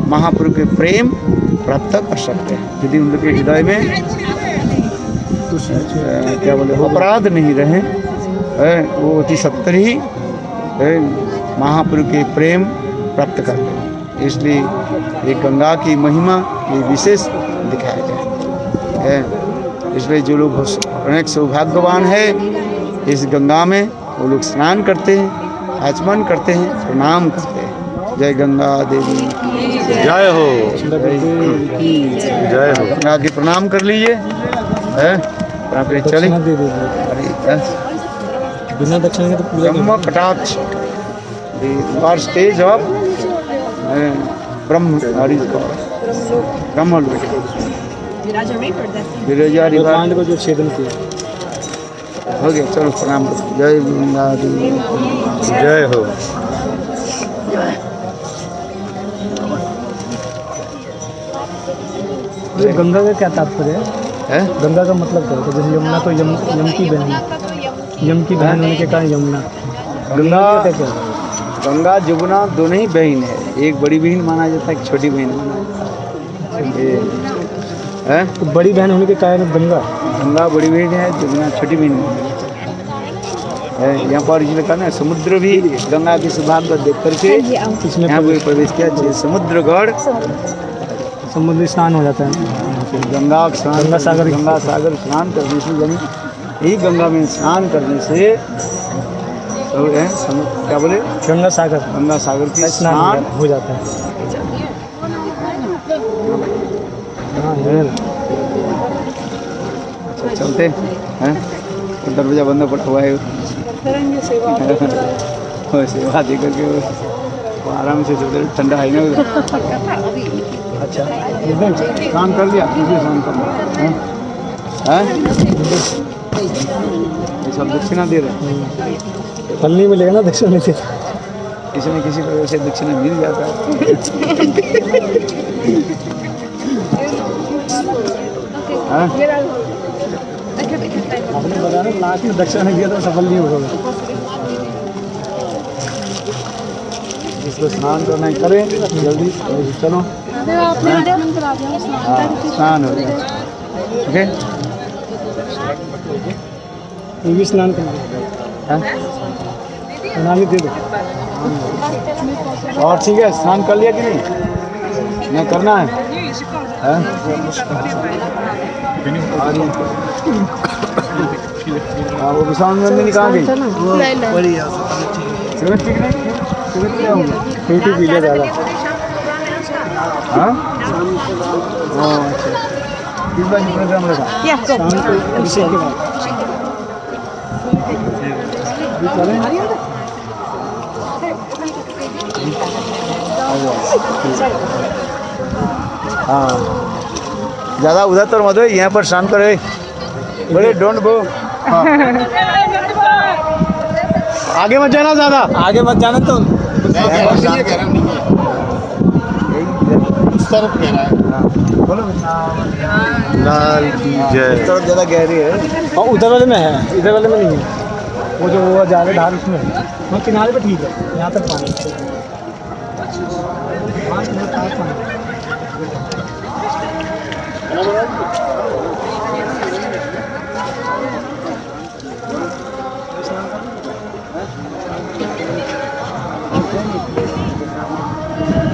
महाप्रभु के प्रेम प्राप्त कर सकते हैं यदि उनके हृदय में क्या बोले अपराध नहीं रहे। वो अति सत्तर ही महाप्रभु के प्रेम प्राप्त करते हैं। इसलिए ये गंगा की महिमा ये विशेष दिखाया गया है। इसलिए जो लोग अनेक सौभाग्यवान है इस गंगा में वो लोग स्नान करते हैं, आचमन करते हैं, प्रणाम करते हैं। जय गंगा देवी जय हो, जय हो। गंगा की प्रणाम कर लीजिए चले। बिना दक्षिणा के तो पूजा ब्रह्म कटाक्ष और स्टेज ऑफ ब्रह्म ब्रह्म विराजा रिवाज को जो छेदन किया हो गया। चलो प्रणाम करो। जय गंगा देवी जय हो। गंगा का क्या तात्पर्य है? गंगा का मतलब क्या होता है? जैसे यमुना तो यम की बहन है, यम की बहन होने के कारण यमुना। गंगा जमुना दोनों ही बहन है। एक बड़ी बहन माना जाता है, एक छोटी बहन माना जाता है। तो बड़ी बहन होने के कारण गंगा बड़ी बहन है, जमुना छोटी बहन है। यहाँ पर लिखा ना समुद्र भी गंगा के स्वभाव को देख करके इसमें प्रवेश किया। समुद्रगढ़ समुद्री स्नान हो जाता है। गंगा स्नान, गंगा सागर स्नान करने से, यानी यही गंगा में स्नान करने से क्या बोले, गंगा सागर की स्नान हो जाता है। अच्छा चलते हैं, दरवाजा बंद पड़ा हुआ है। सेवा दे करके आराम से चलते, ठंडा है ना उधर। अच्छा स्नान कर लिया, स्नान कर लिया हैं? ये सब दक्षिणा दे रहे हैं। फल नहीं मिलेगा ना दक्षिणा से, किसी न किसी को वैसे दक्षिणा मिल जाता है। आपने बताया ना लास्ट में दक्षिणा दिया तो सफल नहीं होगा। इसको स्नान करना है, करें जल्दी, चलो स्नान हो गया। ओके ये भी स्नान कर दे दो। और ठीक है, स्नान कर लिया कि नहीं करना है? वो विशाल नंदिनी कहाँ गई? सिगरेट ठीक नहीं, सिगरेट क्या होंगे, पी लिया ज़्यादा। हाँ अच्छा, किस बार प्रोग्राम रखा? शाम को अभिषेक के बाद हाँ, ज़्यादा उधर तो मत हो, यहाँ पर स्नान करे। बोले डोंट गो, आगे मत जाना, ज़्यादा आगे मत जाना। तो बोलो लाल की जय। तरफ ज़्यादा गहरी है और उधर वाले में है, इधर वाले में नहीं है। वो जो वो जा रहे धार उसमें है, वो किनारे पे ठीक है, यहाँ तक पानी।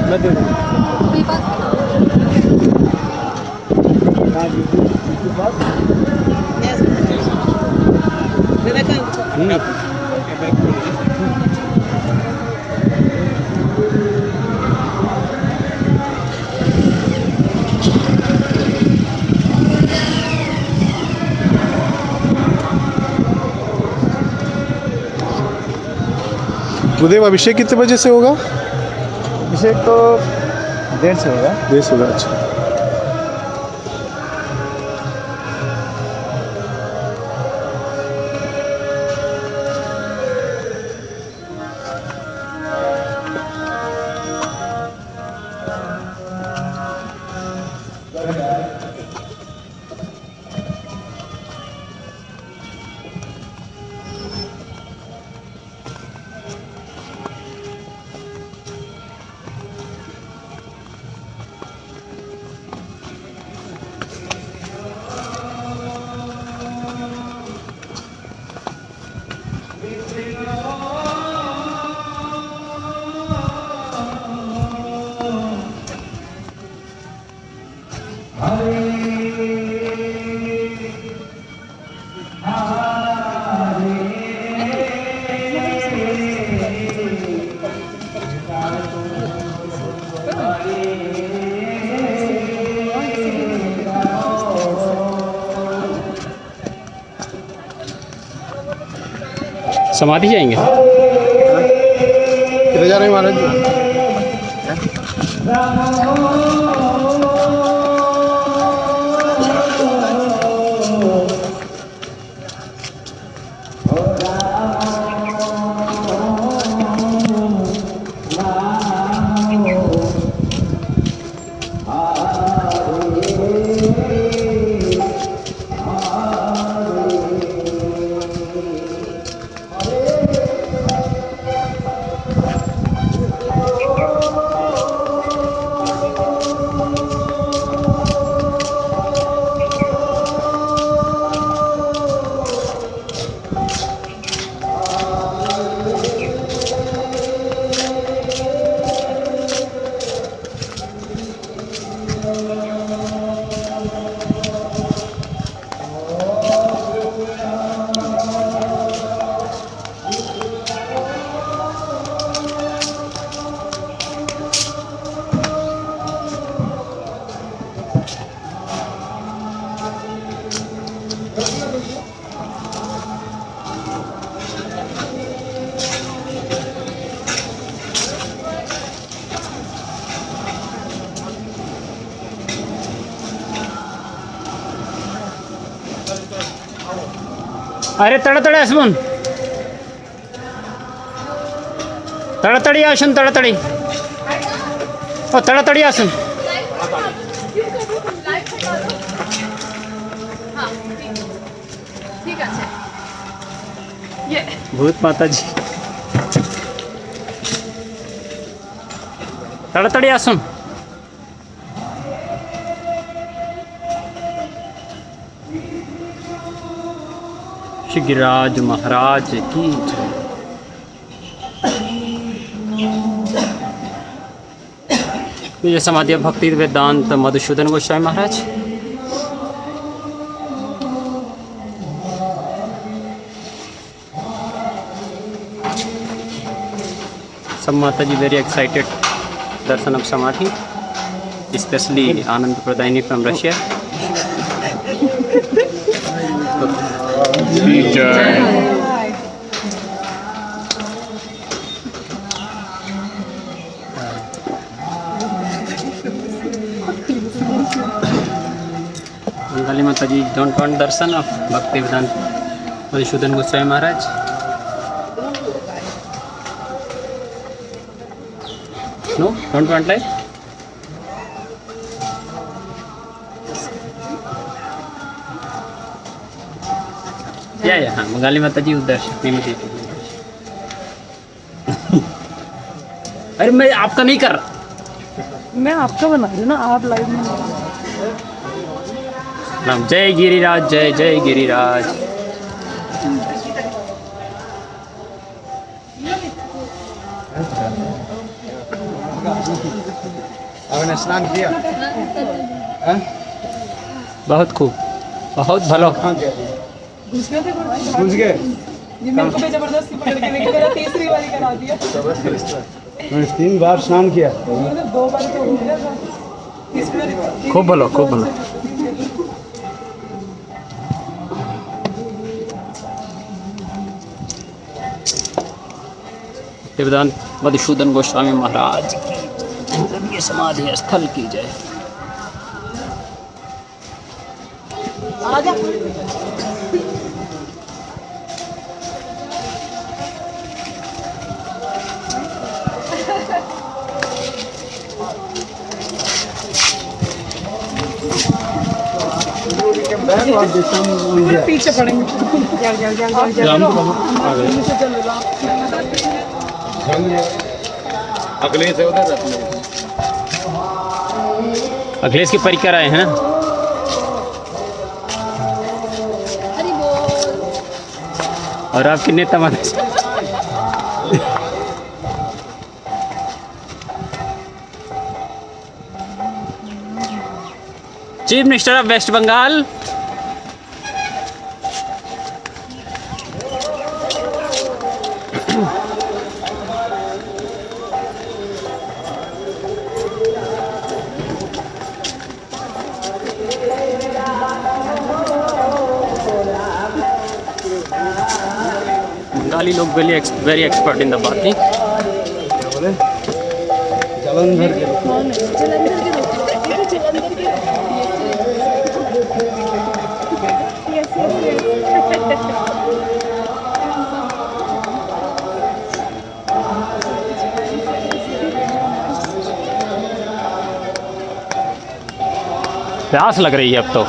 मैं दे दूँ गुरुदेव अभिषेक कितने बजे से होगा? अभिषेक तो देर से होगा। देर से होगा, अच्छा। समाधि जाएंगे। किधर जा रहे हैं महाराज जी? अरे तड़तड़ी असून तड़तड़ी असून तड़तड़ी ओ तड़तड़ी असून ঠিক আছে ये भूत माता जी तड़तड़ी असून श्री गिरिराज महाराज की जय। ये समाधि भक्ति वेदांत मधुसूदन गोस्वामी महाराज। सब mata ji very excited darshan of samadhi, specially Anand Pradayini from Russia. Bengali mata ji don't want darshan of Bhakti Vedanta Madhusudan Goswami Maharaj. No don't want like. Yeah हाँ बंगाली माता जी उधर दर्शन अरे मैं आपका नहीं कर रहा, मैं आपका बना रही हूँ ना, आप लाइव में राम। जय गिरिराज, जय जय गिरिराज। आपने स्नान किया? बहुत खूब, बहुत भलो। घुस गए? ये मेरे को जबरदस्ती पकड़ के लेके मेरा तीसरी बारी करा दिया। मैंने 3 बार स्नान किया। 2 बार तो हो गया था। तीसरी बारी खूब भलो, खूब भलो। वेदांत मधुसूदन गोस्वामी महाराज की जय। समाधि स्थल की जय। आजा पीछे पड़ेंगे। अखिलेश की परिक्रमा आए हैं ना। हरि बोल। और आपके नेता माता जी। Chief minister of West Bengal. Bengali लोग very expert in the bathing. Jalandhar के जलंधर के प्यास लग रही है अब तो।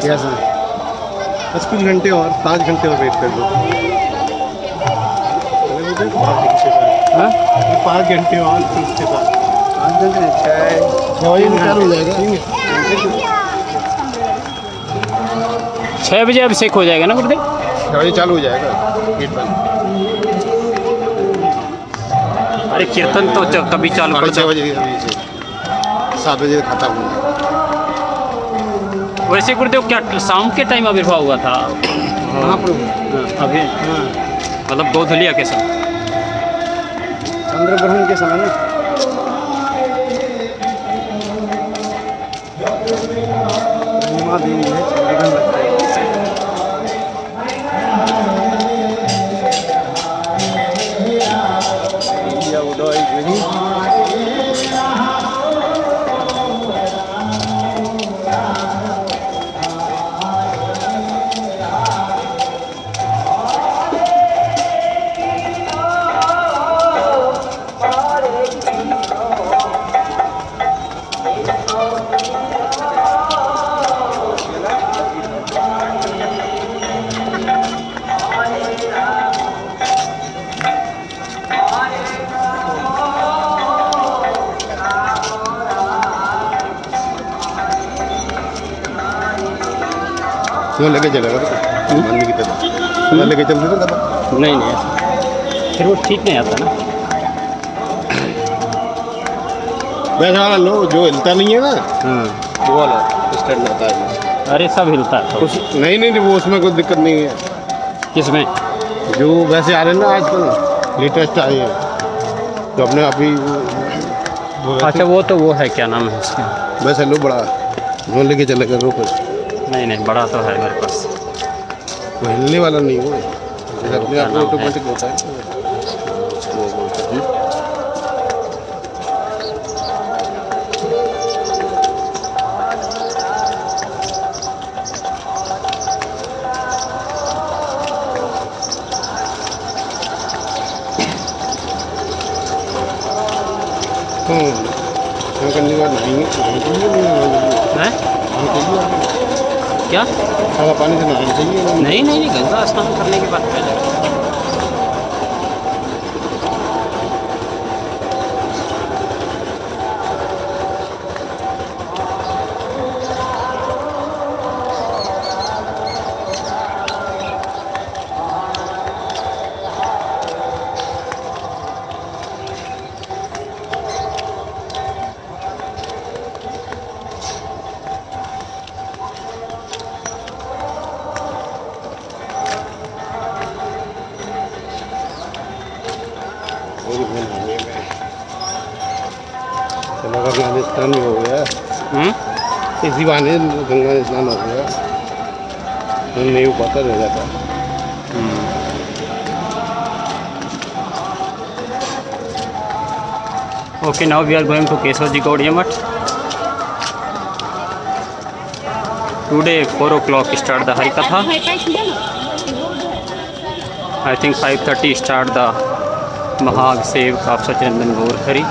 कैसा? 5 घंटे और 5 घंटे और वेट कर लो। 5 घंटे और फिर उसके बाद 5 घंटे 6 हो जाएगा। 6 बजे अभिषेक हो जाएगा ना गुरुदेव। 6 बजे चालू हो जाएगा गेट बंद। अरे कीर्तन तो कभी चालू कर 6 बजे 7 बजे खत्म होगा। वैसे गुरुदेव क्या शाम के टाइम आविर्भाव हुआ था? कहाँ पर? अभी मतलब गोधुलिया के समय। चंद्र ग्रहण के समय ना। पूर्णिमा दिन है, चंद्र ग्रहण लगता है। या उदय गिरी। वो लेके चलेगा तो मम्मी की तरफ वो लेके चलते थे तब। नहीं नहीं ऐसा फिर वो ठीक नहीं आता ना। वैसा वाला लो जो हिलता नहीं है ना, हाँ वो वाला स्टैंड आता है। अरे सब हिलता है तो। उस नहीं नहीं वो उसमें कोई दिक्कत नहीं है। किसमें? जो वैसे आ रहे हैं ना आजकल लेटेस्ट आए हैं तो अपने आप ही वो अच्छा वो है क्या नाम है उसका? वैसे लो बड़ा वो लेके चलेगा रो पर। नहीं नहीं बड़ा तो है मेरे पास। वो हिलने वाला नहीं वो जैसे अपने आप क्या नाम है? ऑटोमेटिक होता है। वो बोलते हैं। करने के बाद नहाएंगे हैं? क्या? सारा पानी से नहाना चाहिए। नहीं नहीं नहीं गंगा स्नान करने के बाद पहले। चलो गंगा स्नान भी हो गया, इसी बहाने गंगा स्नान हो गया, नहीं हो पाता रह जाता। Okay, now we are going to Keshavji Gaudiya Math. Today 4 o'clock start the Harikatha. I think 5:30 start the Mahabhiषेक of Sachinandan Gaurkhari.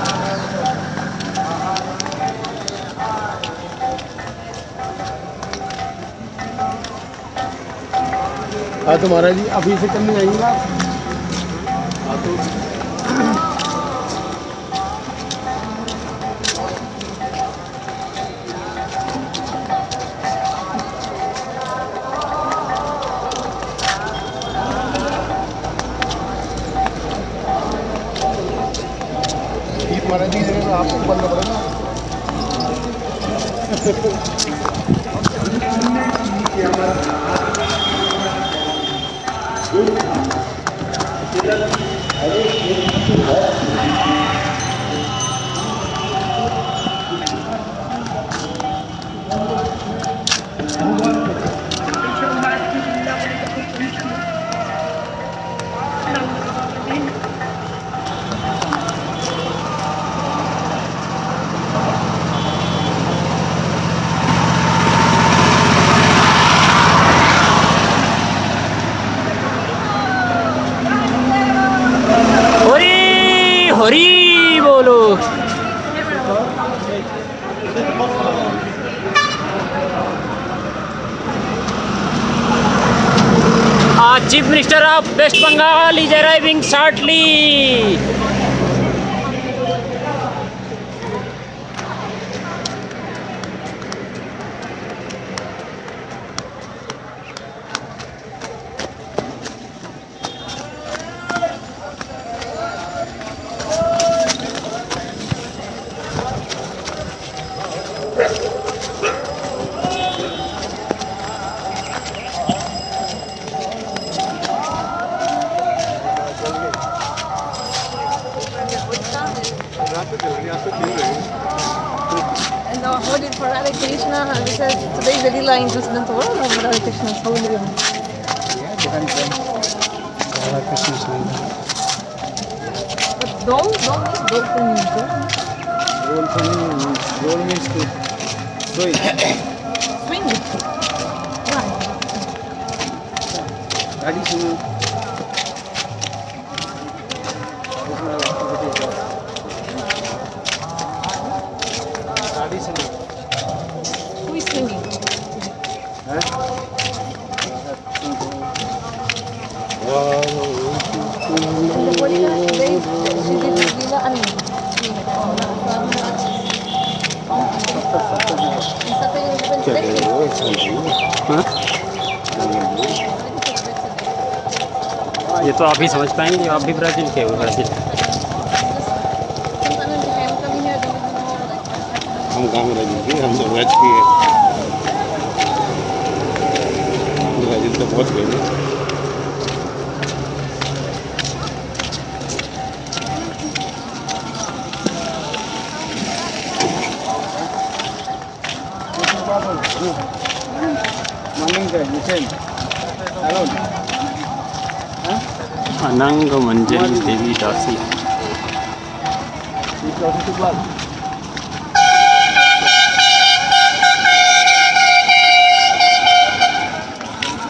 हाँ तो महाराज जी अभी से करने जाएंगे आप? हाँ तो महाराज जी आपको बनना पड़ेगा। हरी हरी बोलो। Chief Minister of West Bengal is arriving shortly. And now holy for Radha Krishna, and it says today the lila incident of Radha Krishna's holy. But dolphin Roll means to swing. swing. Why? Traditional. Traditional. Singing. ये तो आप ही समझ पाएंगे, आप भी Brazil के हो। Brazil हम कहाँ ब्राज़ील के, हम तो वेज के हैं। ब्राज़ील तो बहुत गए हैं। अनंग मंजरी देवी दासी।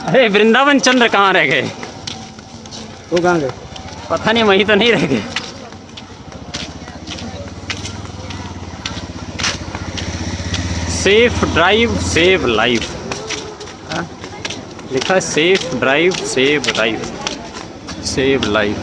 अरे वृंदावन चंद्र कहाँ रह गए? वो कहाँ गए? पता नहीं, वहीं तो नहीं रह गए। सेफ ड्राइव सेव लाइफ लिखा है। Safe drive save life, save life.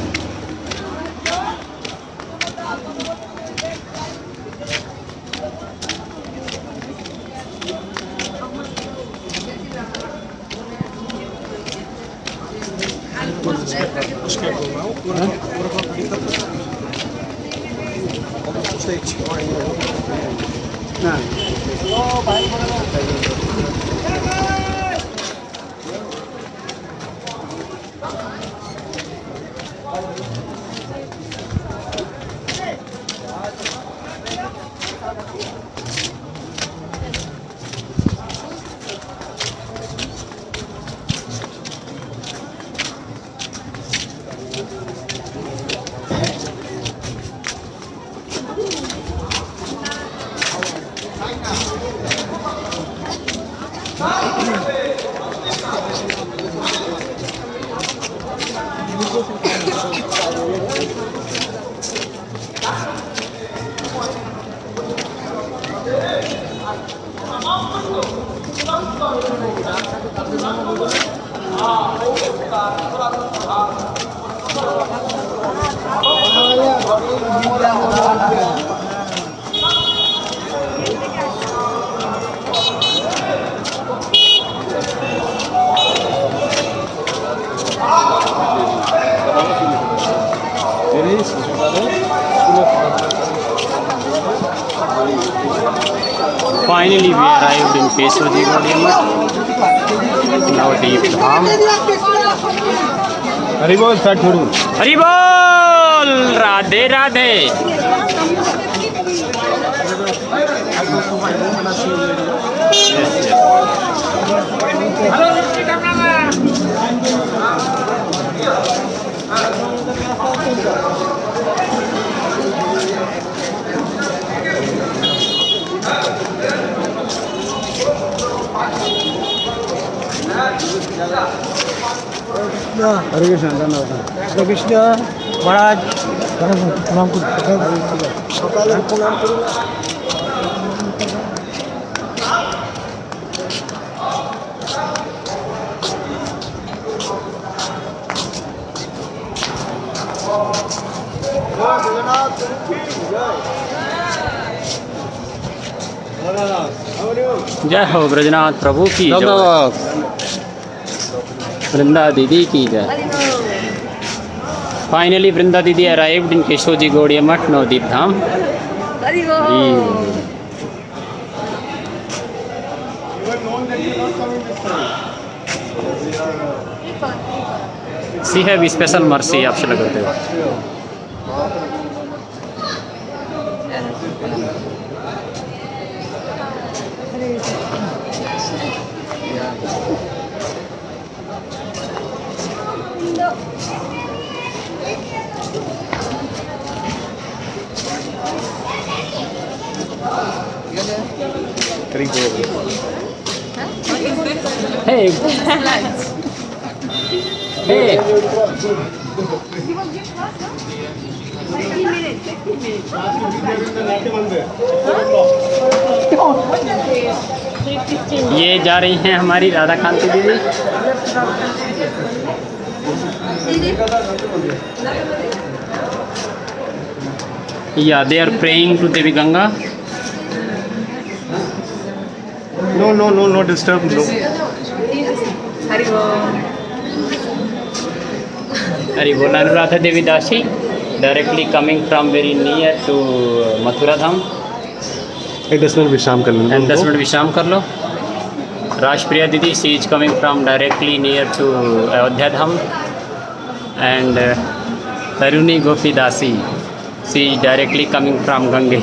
Finally, we arrived in Keswaji Gaudiya Navadip Dham. हरी बोल सर छोड़ू। हरि बोल, राधे राधे। हरे कृष्ण, धन्यवाद। हरे कृष्ण महाराज, प्रणाम जय हो ब्रजनाथ प्रभु की जय, वृंदा दीदी की जय। फाइनली वृंदा दीदी अराइव्ड इन केशवजी गौड़िया मठ नवदीप धाम। सी हैव स्पेशल मर्सी, आपसे लगाते हो। Hey. Hey. ये जा रही हैं हमारी Radha Kanti didi. Yeah they are praying to Devi Ganga. No disturb, no. Hari bol. Anuradha Devi Dasi directly coming from very near to Mathura Dham. एक 10 मिनट विश्राम कर लेंगे। एंड 10 मिनट विश्राम कर लो। Rajpriya didi she is coming from directly near to Ayodhya Dham. And Taruni Gopi Dasi she is directly coming from Gange.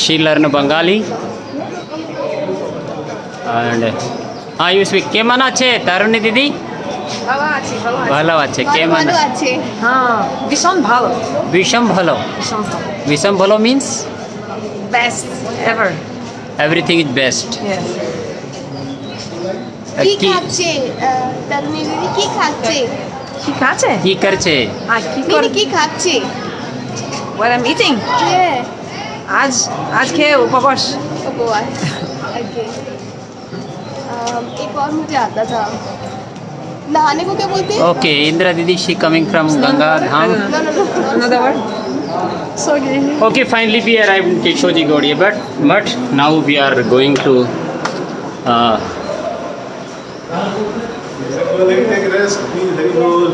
She learn Bengali and हाँ you speak के मन अच्छे तरुणी दीदी ভালো আছে কে মানে হ্যাঁ ভীষণ ভালো বিষম ভালো ভীষণ ভালো বিষম ভালো means best ever everything is best কি খাচ্ছে তরুণী দিদি কি খাচ্ছে ঠিক আছে কি করছে আর কি দিদি কি খাচ্ছে what I'm eating आज খেয়ে উপবাস उपवास ओके एक और मुझे आता था नहाने को क्या बोलते हैं okay Indra didi she coming from Ganga Dham no another word sorry okay finally we arrived in Keshoji Gaudiya but now we are going to Take rest, please, very good.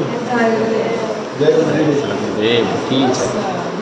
ठीक है